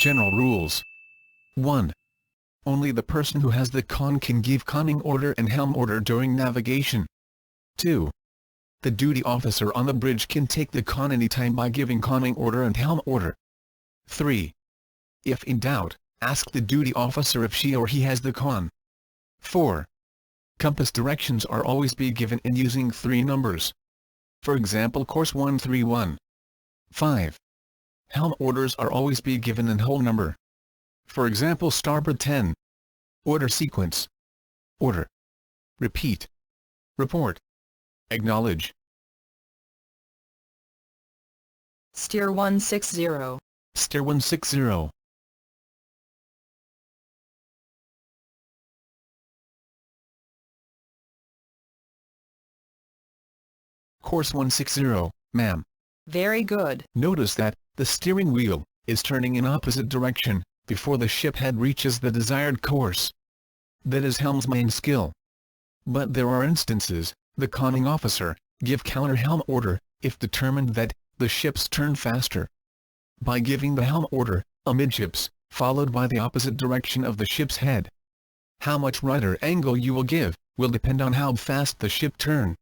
General rules. 1. Only the person who has the con can give conning order and helm order during navigation. 2. The duty officer on the bridge can take the con anytime by giving conning order and helm order. 3. If in doubt, ask the duty officer if she or he has the con. 4. Compass directions are always be given in using 3 numbers. For example, course 131. 5. Helm orders are always be given in whole number. For example, starboard 10. Order sequence. Order. Repeat. Report. Acknowledge. Steer 160. Steer 160. Course 160, ma'am. Very good. Notice that the steering wheel is turning in opposite direction before the ship head reaches the desired course. That is Helm's main skill. But there are instances, the conning officer give counter helm order if determined that the ships turn faster. By giving the helm order, amidships, followed by the opposite direction of the ship's head. How much rudder angle you will give will depend on how fast the ship turn.